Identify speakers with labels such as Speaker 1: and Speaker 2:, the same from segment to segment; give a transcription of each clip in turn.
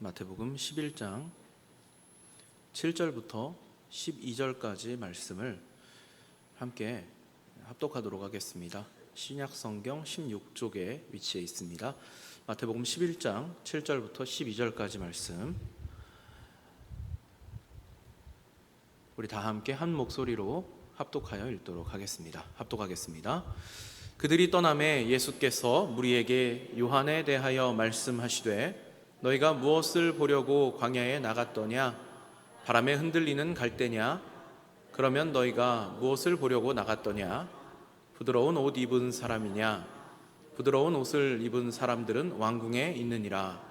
Speaker 1: 마태복음 11장 7절부터 12절까지 말씀을 함께 합독하도록 하겠습니다. 신약성경 16쪽에 위치해 있습니다. 마태복음 11장 7절부터 12절까지 말씀, 우리 다 함께 한 목소리로 합독하여 읽도록 하겠습니다. 합독하겠습니다. 그들이 떠나매 예수께서 무리에게 요한에 대하여 말씀하시되 너희가 무엇을 보려고 광야에 나갔더냐? 바람에 흔들리는 갈대냐? 그러면 너희가 무엇을 보려고 나갔더냐? 부드러운 옷 입은 사람이냐? 부드러운 옷을 입은 사람들은 왕궁에 있느니라.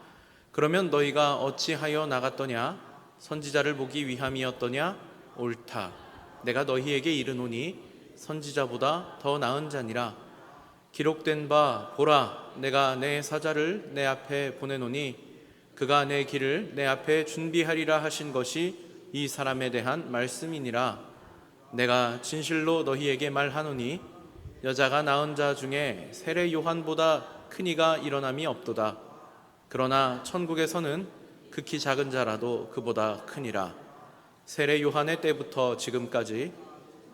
Speaker 1: 그러면 너희가 어찌하여 나갔더냐? 선지자를 보기 위함이었더냐? 옳다. 내가 너희에게 이르노니 선지자보다 더 나은 자니라. 기록된 바 보라, 내가 내 사자를 내 앞에 보내노니 그가 내 길을 내 앞에 준비하리라 하신 것이 이 사람에 대한 말씀이니라. 내가 진실로 너희에게 말하노니 여자가 낳은 자 중에 세례 요한보다 큰 이가 일어남이 없도다. 그러나 천국에서는 극히 작은 자라도 그보다 크니라. 세례 요한의 때부터 지금까지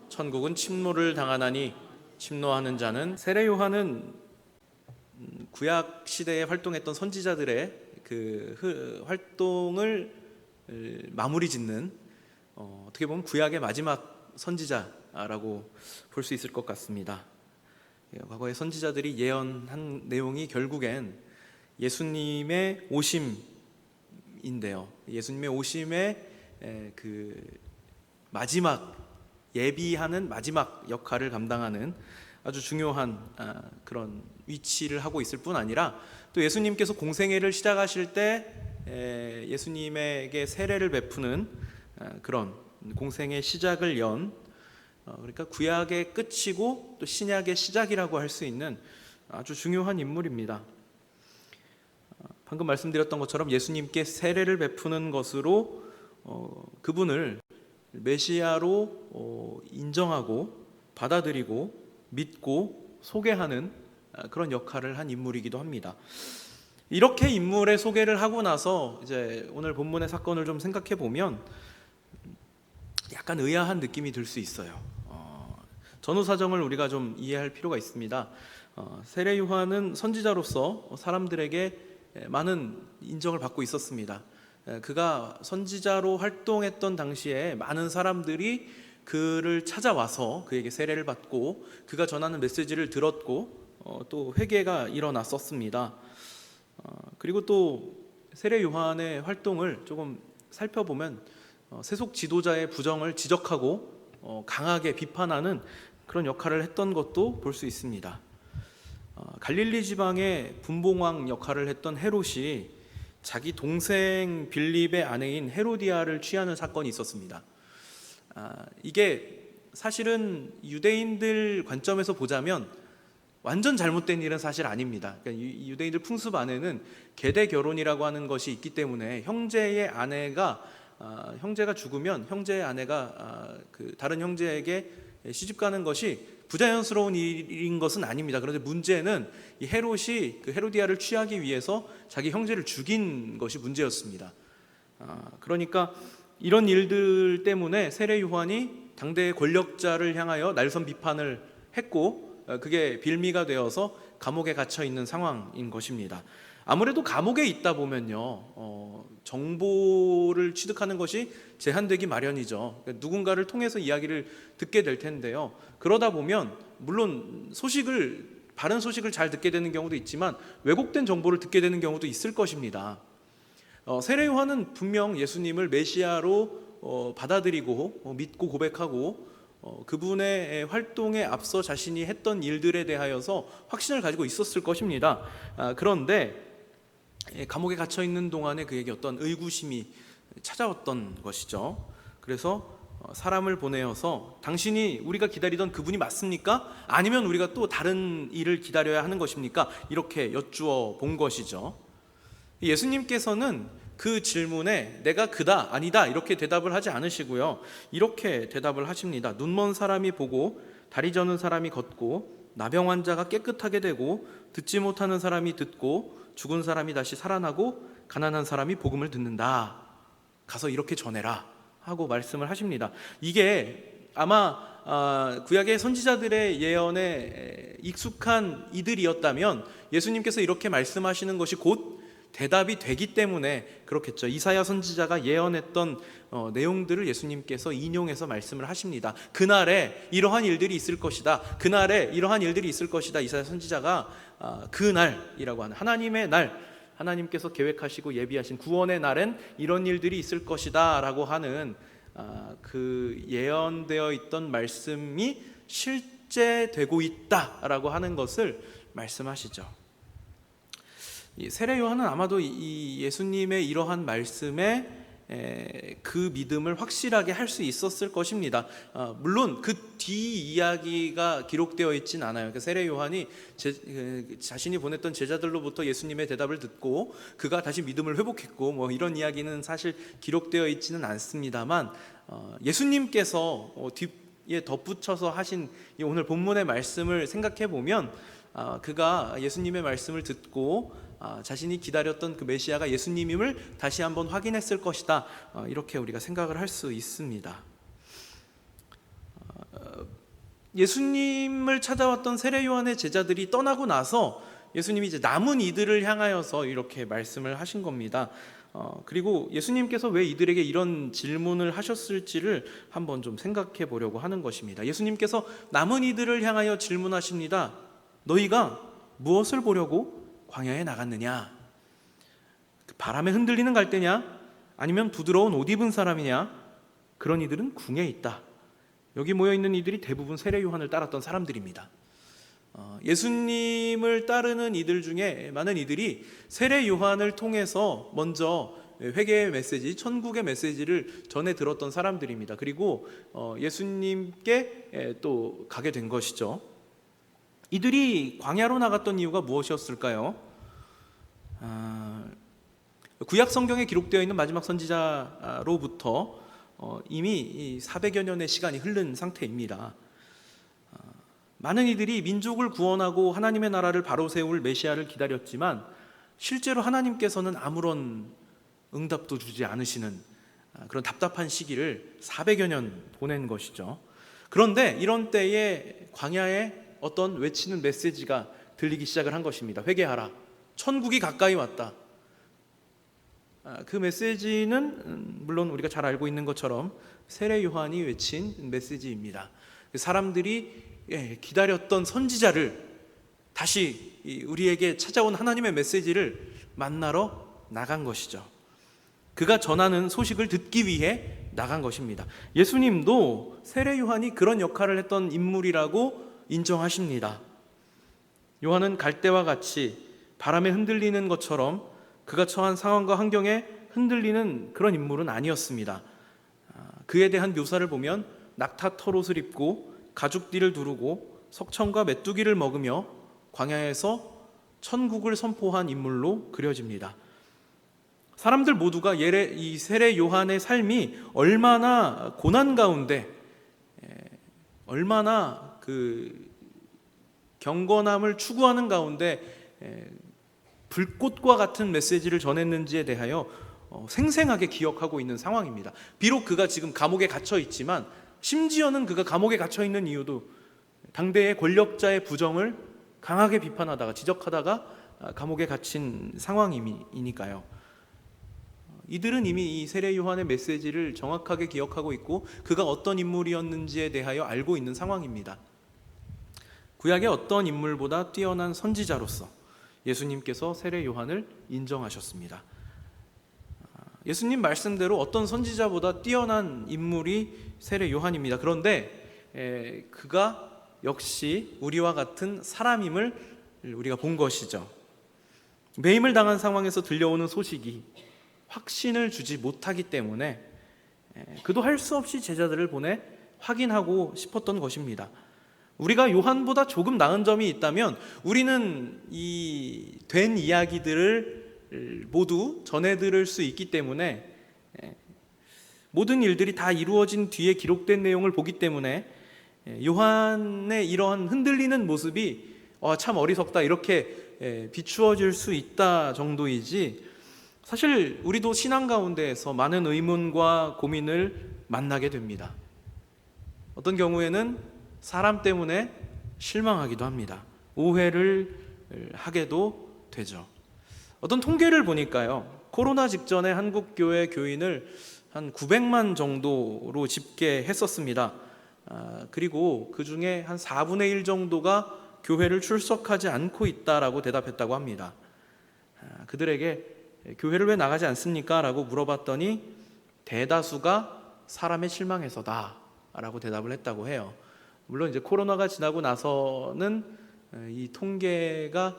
Speaker 1: 천국은 침노를 당하나니 침노하는 자는, 세례 요한은 구약 시대에 활동했던 선지자들의 그 활동을 마무리 짓는 어떻게 보면 구약의 마지막 선지자라고 볼 수 있을 것 같습니다. 과거의 선지자들이 예언한 내용이 결국엔 예수님의 오심인데요. 예수님의 오심의 그 마지막, 예비하는 마지막 역할을 감당하는 아주 중요한 그런 위치를 하고 있을 뿐 아니라, 또 예수님께서 공생애를 시작하실 때 예수님에게 세례를 베푸는 그런 공생의 시작을 연, 그러니까 구약의 끝이고 또 신약의 시작이라고 할 수 있는 아주 중요한 인물입니다. 방금 말씀드렸던 것처럼 예수님께 세례를 베푸는 것으로 그분을 메시아로 인정하고 받아들이고 믿고 소개하는 그런 역할을 한 인물이기도 합니다. 이렇게 인물의 소개를 하고 나서 이제 오늘 본문의 사건을 좀 생각해 보면 약간 의아한 느낌이 들 수 있어요. 전후 사정을 우리가 좀 이해할 필요가 있습니다. 세례 요한은 선지자로서 사람들에게 많은 인정을 받고 있었습니다. 그가 선지자로 활동했던 당시에 많은 사람들이 그를 찾아와서 그에게 세례를 받고 그가 전하는 메시지를 들었고 또 회개가 일어났었습니다. 그리고 또 세례 요한의 활동을 조금 살펴보면 세속 지도자의 부정을 지적하고 강하게 비판하는 그런 역할을 했던 것도 볼 수 있습니다. 갈릴리 지방의 분봉왕 역할을 했던 헤롯이 자기 동생 빌립의 아내인 헤로디아를 취하는 사건이 있었습니다. 이게 사실은 유대인들 관점에서 보자면 완전 잘못된 일은 사실 아닙니다. 그러니까 유대인들 풍습 안에는 계대 결혼이라고 하는 것이 있기 때문에 형제가 죽으면 형제의 아내가 다른 형제에게 시집가는 것이 부자연스러운 일인 것은 아닙니다. 그런데 문제는 이 헤롯이 그 헤로디아를 취하기 위해서 자기 형제를 죽인 것이 문제였습니다. 그러니까 이런 일들 때문에 세례 요한이 당대의 권력자를 향하여 날선 비판을 했고, 그게 빌미가 되어서 감옥에 갇혀 있는 상황인 것입니다. 아무래도 감옥에 있다 보면요, 정보를 취득하는 것이 제한되기 마련이죠. 누군가를 통해서 이야기를 듣게 될 텐데요. 그러다 보면 물론 바른 소식을 잘 듣게 되는 경우도 있지만 왜곡된 정보를 듣게 되는 경우도 있을 것입니다. 세례 요한은 분명 예수님을 메시아로 받아들이고 믿고 고백하고 그분의 활동에 앞서 자신이 했던 일들에 대하여서 확신을 가지고 있었을 것입니다. 그런데 감옥에 갇혀 있는 동안에 그에게 어떤 의구심이 찾아왔던 것이죠. 그래서 사람을 보내어서 당신이 우리가 기다리던 그분이 맞습니까? 아니면 우리가 또 다른 일을 기다려야 하는 것입니까? 이렇게 여쭈어 본 것이죠. 예수님께서는 그 질문에 내가 그다 아니다 이렇게 대답을 하지 않으시고요, 이렇게 대답을 하십니다. 눈먼 사람이 보고 다리 저는 사람이 걷고 나병 환자가 깨끗하게 되고 듣지 못하는 사람이 듣고 죽은 사람이 다시 살아나고 가난한 사람이 복음을 듣는다. 가서 이렇게 전해라 하고 말씀을 하십니다. 이게 아마 구약의 선지자들의 예언에 익숙한 이들이었다면 예수님께서 이렇게 말씀하시는 것이 곧 대답이 되기 때문에 그렇겠죠. 이사야 선지자가 예언했던 내용들을 예수님께서 인용해서 말씀을 하십니다. 그날에 이러한 일들이 있을 것이다. 그날에 이러한 일들이 있을 것이다. 이사야 선지자가 그날이라고 하는 하나님의 날, 하나님께서 계획하시고 예비하신 구원의 날엔 이런 일들이 있을 것이다 라고 하는 그 예언되어 있던 말씀이 실제되고 있다라고 하는 것을 말씀하시죠. 이 세례 요한은 아마도 이 예수님의 이러한 말씀에 그 믿음을 확실하게 할 수 있었을 것입니다. 물론 그 뒤 이야기가 기록되어 있진 않아요. 세례 요한이 자신이 보냈던 제자들로부터 예수님의 대답을 듣고 그가 다시 믿음을 회복했고 뭐 이런 이야기는 사실 기록되어 있지는 않습니다만, 예수님께서 뒤에 덧붙여서 하신 오늘 본문의 말씀을 생각해 보면 그가 예수님의 말씀을 듣고 자신이 기다렸던 그 메시아가 예수님임을 다시 한번 확인했을 것이다, 이렇게 우리가 생각을 할 수 있습니다. 예수님을 찾아왔던 세례 요한의 제자들이 떠나고 나서 예수님이 이제 남은 이들을 향하여서 이렇게 말씀을 하신 겁니다. 그리고 예수님께서 왜 이들에게 이런 질문을 하셨을지를 한번 좀 생각해 보려고 하는 것입니다. 예수님께서 남은 이들을 향하여 질문하십니다. 너희가 무엇을 보려고 광야에 나갔느냐? 바람에 흔들리는 갈대냐? 아니면 부드러운 옷 입은 사람이냐? 그런 이들은 궁에 있다. 여기 모여있는 이들이 대부분 세례 요한을 따랐던 사람들입니다. 예수님을 따르는 이들 중에 많은 이들이 세례 요한을 통해서 먼저 회개의 메시지, 천국의 메시지를 전해 들었던 사람들입니다. 그리고 예수님께 또 가게 된 것이죠. 이들이 광야로 나갔던 이유가 무엇이었을까요? 구약 성경에 기록되어 있는 마지막 선지자로부터 이미 400여 년의 시간이 흐른 상태입니다. 많은 이들이 민족을 구원하고 하나님의 나라를 바로 세울 메시아를 기다렸지만 실제로 하나님께서는 아무런 응답도 주지 않으시는 그런 답답한 시기를 400여 년 보낸 것이죠. 그런데 이런 때에 광야에 어떤 외치는 메시지가 들리기 시작을 한 것입니다. 회개하라. 천국이 가까이 왔다. 그 메시지는 물론 우리가 잘 알고 있는 것처럼 세례 요한이 외친 메시지입니다. 사람들이 기다렸던 선지자를, 다시 우리에게 찾아온 하나님의 메시지를 만나러 나간 것이죠. 그가 전하는 소식을 듣기 위해 나간 것입니다. 예수님도 세례 요한이 그런 역할을 했던 인물이라고 인정하십니다. 요한은 갈대와 같이 바람에 흔들리는 것처럼 그가 처한 상황과 환경에 흔들리는 그런 인물은 아니었습니다. 그에 대한 묘사를 보면 낙타 털옷을 입고 가죽띠를 두르고 석청과 메뚜기를 먹으며 광야에서 천국을 선포한 인물로 그려집니다. 사람들 모두가 이 세례 요한의 삶이 얼마나 고난 가운데, 얼마나 그 경건함을 추구하는 가운데 불꽃과 같은 메시지를 전했는지에 대하여 생생하게 기억하고 있는 상황입니다. 비록 그가 지금 감옥에 gat혀 있지만, 심지어는 그가 감옥에 gat혀 있는 이유도 당대의 권력자의 부정을 강하게 비판하다가 지적하다가 감옥에 갇힌 상황이니까요. 이들은 이미 이 세례 요한의 메시지를 정확하게 기억하고 있고 그가 어떤 인물이었는지에 대하여 알고 있는 상황입니다. 구약의 어떤 인물보다 뛰어난 선지자로서 예수님께서 세례 요한을 인정하셨습니다. 예수님 말씀대로 어떤 선지자보다 뛰어난 인물이 세례 요한입니다. 그런데 그가 역시 우리와 같은 사람임을 우리가 본 것이죠. 매임을 당한 상황에서 들려오는 소식이 확신을 주지 못하기 때문에 그도 할 수 없이 제자들을 보내 확인하고 싶었던 것입니다. 우리가 요한보다 조금 나은 점이 있다면 우리는 이 된 이야기들을 모두 전해 들을 수 있기 때문에, 모든 일들이 다 이루어진 뒤에 기록된 내용을 보기 때문에 요한의 이러한 흔들리는 모습이 참 어리석다 이렇게 비추어질 수 있다 정도이지, 사실 우리도 신앙 가운데에서 많은 의문과 고민을 만나게 됩니다. 어떤 경우에는 사람 때문에 실망하기도 합니다. 오해를 하게도 되죠. 어떤 통계를 보니까요, 코로나 직전에 한국 교회 교인을 한 900만 정도로 집계했었습니다. 그리고 그 중에 한 4분의 1 정도가 교회를 출석하지 않고 있다라고 대답했다고 합니다. 그들에게 교회를 왜 나가지 않습니까? 라고 물어봤더니 대다수가 사람에 실망해서다 라고 대답을 했다고 해요. 물론 이제 코로나가 지나고 나서는 이 통계가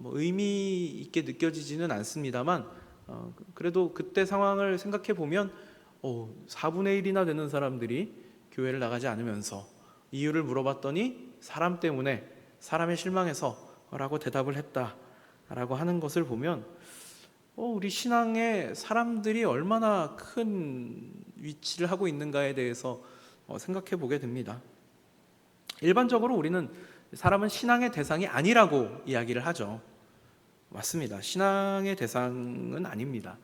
Speaker 1: 의미 있게 느껴지지는 않습니다만, 그래도 그때 상황을 생각해 보면 4분의 1이나 되는 사람들이 교회를 나가지 않으면서 이유를 물어봤더니 사람 때문에, 사람에 실망해서 라고 대답을 했다라고 하는 것을 보면 우리 신앙에 사람들이 얼마나 큰 위치를 하고 있는가에 대해서 생각해 보게 됩니다. 일반적으로 우리는 사람은 신앙의 대상이 아니라고 이야기를 하죠. 맞습니다. 신앙의 대상은 아닙니다.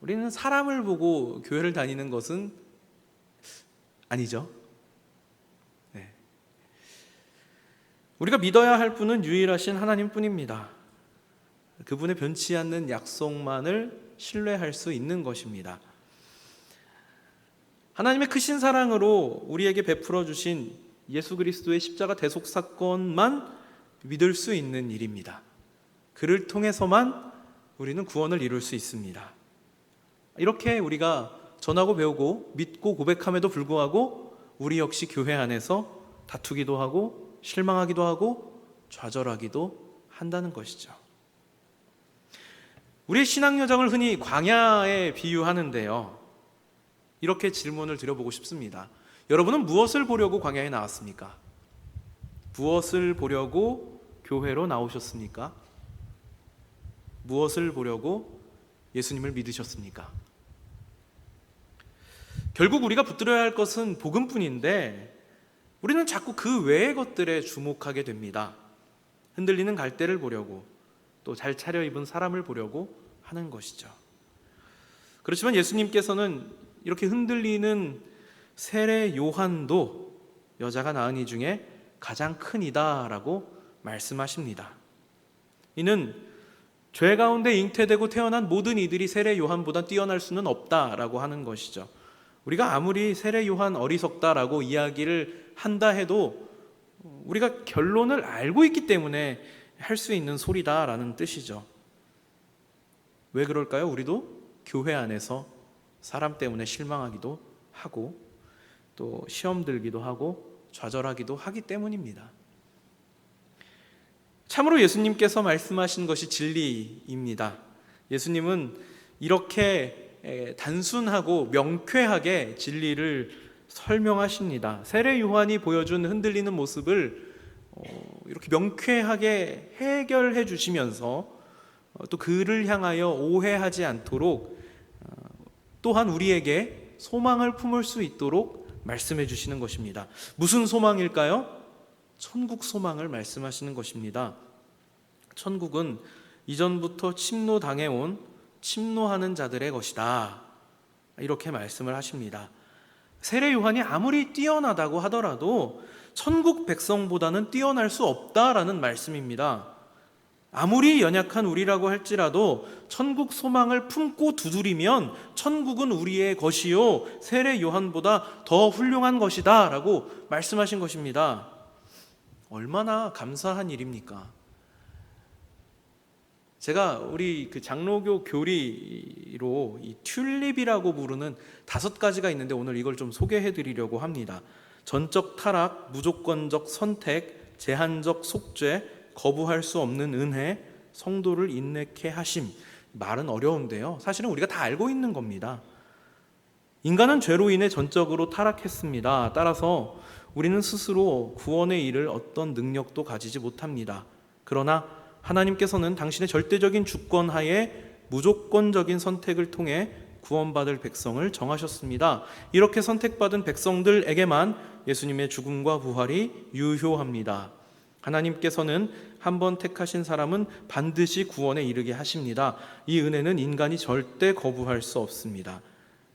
Speaker 1: 우리는 사람을 보고 교회를 다니는 것은 아니죠. 네. 우리가 믿어야 할 분은 유일하신 하나님뿐입니다. 그분의 변치 않는 약속만을 신뢰할 수 있는 것입니다. 하나님의 크신 사랑으로 우리에게 베풀어 주신 예수 그리스도의 십자가 대속 사건만 믿을 수 있는 일입니다. 그를 통해서만 우리는 구원을 이룰 수 있습니다. 이렇게 우리가 전하고 배우고 믿고 고백함에도 불구하고 우리 역시 교회 안에서 다투기도 하고 실망하기도 하고 좌절하기도 한다는 것이죠. 우리의 신앙 여정을 흔히 광야에 비유하는데요, 이렇게 질문을 드려보고 싶습니다. 여러분은 무엇을 보려고 광야에 나왔습니까? 무엇을 보려고 교회로 나오셨습니까? 무엇을 보려고 예수님을 믿으셨습니까? 결국 우리가 붙들어야 할 것은 복음뿐인데 우리는 자꾸 그 외의 것들에 주목하게 됩니다. 흔들리는 갈대를 보려고, 또 잘 차려입은 사람을 보려고 하는 것이죠. 그렇지만 예수님께서는 이렇게 흔들리는 세례 요한도 여자가 낳은 이 중에 가장 큰 이다라고 말씀하십니다. 이는 죄 가운데 잉태되고 태어난 모든 이들이 세례 요한보다 뛰어날 수는 없다라고 하는 것이죠. 우리가 아무리 세례 요한 어리석다라고 이야기를 한다 해도 우리가 결론을 알고 있기 때문에 할 수 있는 소리다라는 뜻이죠. 왜 그럴까요? 우리도 교회 안에서 사람 때문에 실망하기도 하고 또 시험 들기도 하고 좌절하기도 하기 때문입니다. 참으로 예수님께서 말씀하신 것이 진리입니다. 예수님은 이렇게 단순하고 명쾌하게 진리를 설명하십니다. 세례 요한이 보여준 흔들리는 모습을 이렇게 명쾌하게 해결해 주시면서 또 그를 향하여 오해하지 않도록 또한 우리에게 소망을 품을 수 있도록 말씀해 주시는 것입니다. 무슨 소망일까요? 천국 소망을 말씀하시는 것입니다. 천국은 이전부터 침노당해온 침노하는 자들의 것이다, 이렇게 말씀을 하십니다. 세례 요한이 아무리 뛰어나다고 하더라도 천국 백성보다는 뛰어날 수 없다라는 말씀입니다. 아무리 연약한 우리라고 할지라도 천국 소망을 품고 두드리면 천국은 우리의 것이요 세례 요한보다 더 훌륭한 것이다 라고 말씀하신 것입니다. 얼마나 감사한 일입니까? 제가 우리 그 장로교 교리로 이 튤립이라고 부르는 5가지가 있는데 오늘 이걸 좀 소개해 드리려고 합니다. 전적 타락, 무조건적 선택, 제한적 속죄, 거부할 수 없는 은혜, 성도를 인내케 하심. 말은 어려운데요, 사실은 우리가 다 알고 있는 겁니다. 인간은 죄로 인해 전적으로 타락했습니다. 따라서 우리는 스스로 구원의 일을 어떤 능력도 가지지 못합니다. 그러나 하나님께서는 당신의 절대적인 주권 하에 무조건적인 선택을 통해 구원받을 백성을 정하셨습니다. 이렇게 선택받은 백성들에게만 예수님의 죽음과 부활이 유효합니다. 하나님께서는 한번 택하신 사람은 반드시 구원에 이르게 하십니다. 이 은혜는 인간이 절대 거부할 수 없습니다.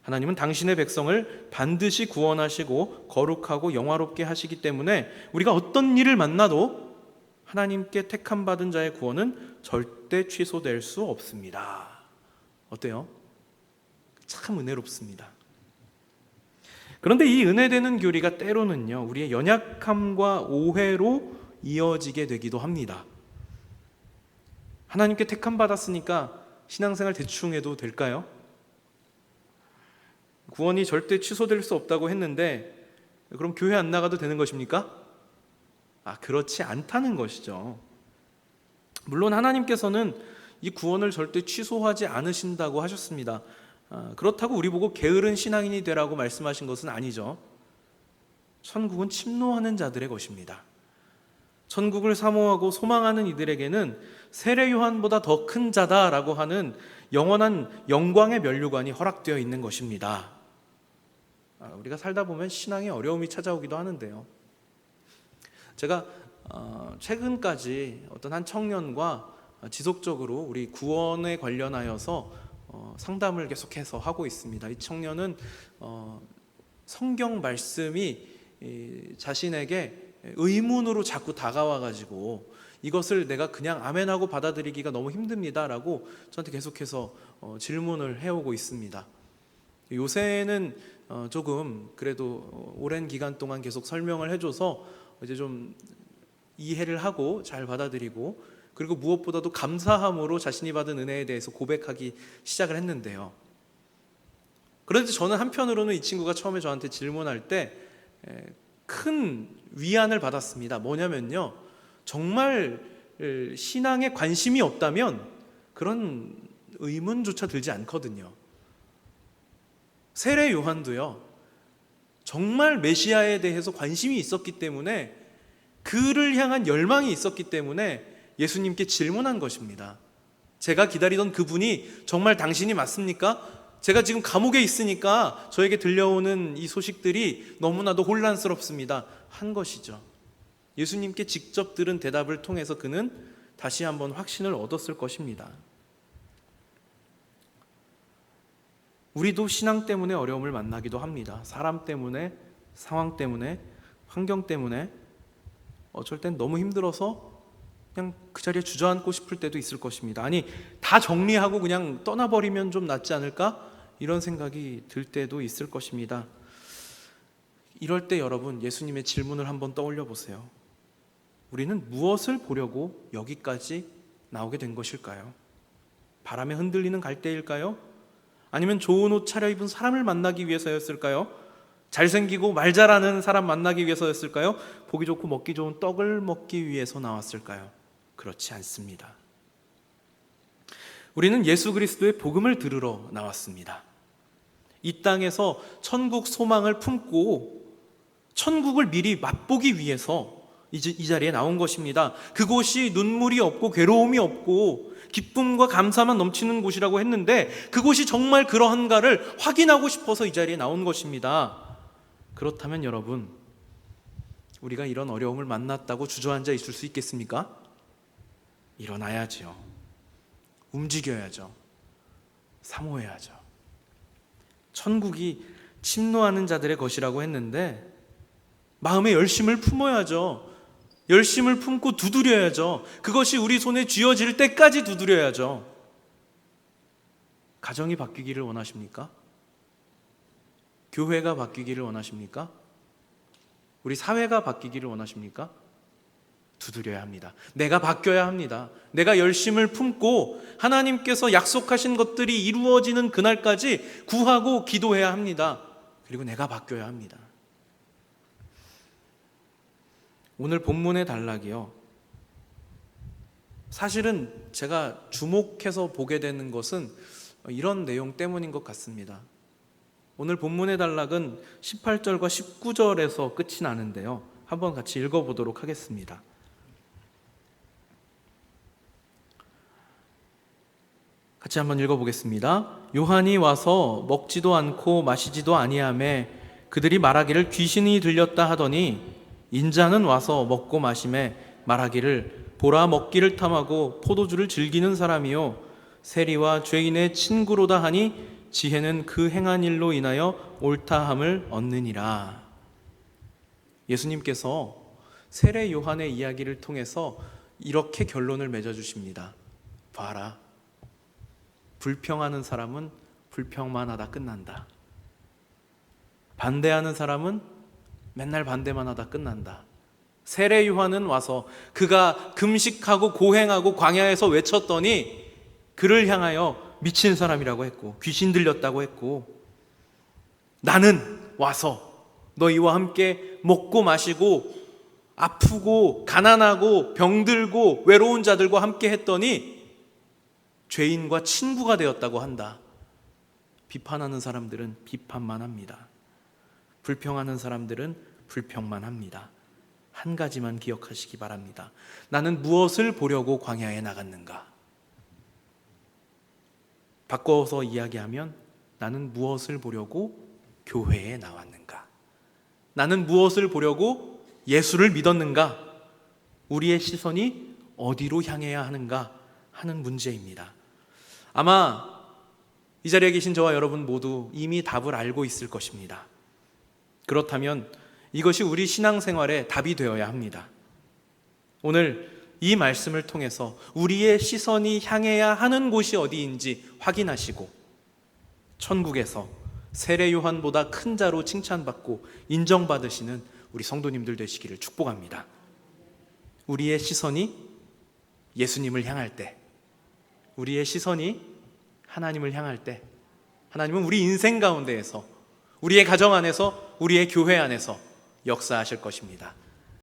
Speaker 1: 하나님은 당신의 백성을 반드시 구원하시고 거룩하고 영화롭게 하시기 때문에 우리가 어떤 일을 만나도 하나님께 택함 받은 자의 구원은 절대 취소될 수 없습니다. 어때요? 참 은혜롭습니다. 그런데 이 은혜되는 교리가 때로는요, 우리의 연약함과 오해로 이어지게 되기도 합니다. 하나님께 택함 받았으니까 신앙생활 대충 해도 될까요? 구원이 절대 취소될 수 없다고 했는데 그럼 교회 안 나가도 되는 것입니까? 그렇지 않다는 것이죠. 물론 하나님께서는 이 구원을 절대 취소하지 않으신다고 하셨습니다. 그렇다고 우리 보고 게으른 신앙인이 되라고 말씀하신 것은 아니죠. 천국은 침노하는 자들의 것입니다. 천국을 사모하고 소망하는 이들에게는 세례 요한보다 더 큰 자다라고 하는 영원한 영광의 면류관이 허락되어 있는 것입니다. 우리가 살다 보면 신앙에 어려움이 찾아오기도 하는데요. 제가 최근까지 어떤 한 청년과 지속적으로 우리 구원에 관련하여서 상담을 계속해서 하고 있습니다. 이 청년은 성경 말씀이 자신에게 의문으로 자꾸 다가와가지고 이것을 내가 그냥 아멘하고 받아들이기가 너무 힘듭니다라고 저한테 계속해서 질문을 해오고 있습니다. 요새는 조금 그래도 오랜 기간 동안 계속 설명을 해줘서 이제 좀 이해를 하고 잘 받아들이고, 그리고 무엇보다도 감사함으로 자신이 받은 은혜에 대해서 고백하기 시작을 했는데요. 그런데 저는 한편으로는 이 친구가 처음에 저한테 질문할 때 큰 위안을 받았습니다. 뭐냐면요, 정말 신앙에 관심이 없다면 그런 의문조차 들지 않거든요. 세례 요한도요, 정말 메시아에 대해서 관심이 있었기 때문에, 그를 향한 열망이 있었기 때문에 예수님께 질문한 것입니다. 제가 기다리던 그분이 정말 당신이 맞습니까? 제가 지금 감옥에 있으니까 저에게 들려오는 이 소식들이 너무나도 혼란스럽습니다. 한 것이죠. 예수님께 직접 들은 대답을 통해서 그는 다시 한번 확신을 얻었을 것입니다. 우리도 신앙 때문에 어려움을 만나기도 합니다. 사람 때문에, 상황 때문에, 환경 때문에, 어쩔 땐 너무 힘들어서 그냥 그 자리에 주저앉고 싶을 때도 있을 것입니다. 아니, 다 정리하고 그냥 떠나버리면 좀 낫지 않을까? 이런 생각이 들 때도 있을 것입니다. 이럴 때 여러분, 예수님의 질문을 한번 떠올려 보세요. 우리는 무엇을 보려고 여기까지 나오게 된 것일까요? 바람에 흔들리는 갈대일까요? 아니면 좋은 옷 차려입은 사람을 만나기 위해서였을까요? 잘생기고 말 잘하는 사람 만나기 위해서였을까요? 보기 좋고 먹기 좋은 떡을 먹기 위해서 나왔을까요? 그렇지 않습니다. 우리는 예수 그리스도의 복음을 들으러 나왔습니다. 이 땅에서 천국 소망을 품고 천국을 미리 맛보기 위해서 이 자리에 나온 것입니다. 그곳이 눈물이 없고 괴로움이 없고 기쁨과 감사만 넘치는 곳이라고 했는데, 그곳이 정말 그러한가를 확인하고 싶어서 이 자리에 나온 것입니다. 그렇다면 여러분, 우리가 이런 어려움을 만났다고 주저앉아 있을 수 있겠습니까? 일어나야죠. 움직여야죠. 사모해야죠. 천국이 침노하는 자들의 것이라고 했는데 마음의 열심을 품어야죠. 열심을 품고 두드려야죠. 그것이 우리 손에 쥐어질 때까지 두드려야죠. 가정이 바뀌기를 원하십니까? 교회가 바뀌기를 원하십니까? 우리 사회가 바뀌기를 원하십니까? 두드려야 합니다. 내가 바뀌어야 합니다. 내가 열심을 품고 하나님께서 약속하신 것들이 이루어지는 그날까지 구하고 기도해야 합니다. 그리고 내가 바뀌어야 합니다. 오늘 본문의 단락이요, 사실은 제가 주목해서 보게 되는 것은 이런 내용 때문인 것 같습니다. 오늘 본문의 단락은 18절과 19절에서 끝이 나는데요, 한번 같이 읽어보도록 하겠습니다. 같이 한번 읽어보겠습니다. 요한이 와서 먹지도 않고 마시지도 아니하매 그들이 말하기를 귀신이 들렸다 하더니 인자는 와서 먹고 마시매 말하기를 보라 먹기를 탐하고 포도주를 즐기는 사람이요 세리와 죄인의 친구로다 하니 지혜는 그 행한 일로 인하여 옳다함을 얻느니라. 예수님께서 세례 요한의 이야기를 통해서 이렇게 결론을 맺어주십니다. 봐라, 불평하는 사람은 불평만 하다 끝난다. 반대하는 사람은 맨날 반대만 하다 끝난다. 세례 요한은 와서 그가 금식하고 고행하고 광야에서 외쳤더니 그를 향하여 미친 사람이라고 했고 귀신 들렸다고 했고, 나는 와서 너희와 함께 먹고 마시고 아프고 가난하고 병들고 외로운 자들과 함께 했더니 죄인과 친구가 되었다고 한다. 비판하는 사람들은 비판만 합니다. 불평하는 사람들은 불평만 합니다. 한 가지만 기억하시기 바랍니다. 나는 무엇을 보려고 광야에 나갔는가? 바꿔서 이야기하면 나는 무엇을 보려고 교회에 나왔는가? 나는 무엇을 보려고 예수를 믿었는가? 우리의 시선이 어디로 향해야 하는가 하는 문제입니다. 아마 이 자리에 계신 저와 여러분 모두 이미 답을 알고 있을 것입니다. 그렇다면 이것이 우리 신앙생활의 답이 되어야 합니다. 오늘 이 말씀을 통해서 우리의 시선이 향해야 하는 곳이 어디인지 확인하시고 천국에서 세례 요한보다 큰 자로 칭찬받고 인정받으시는 우리 성도님들 되시기를 축복합니다. 우리의 시선이 예수님을 향할 때, 우리의 시선이 하나님을 향할 때, 하나님은 우리 인생 가운데에서, 우리의 가정 안에서, 우리의 교회 안에서 역사하실 것입니다.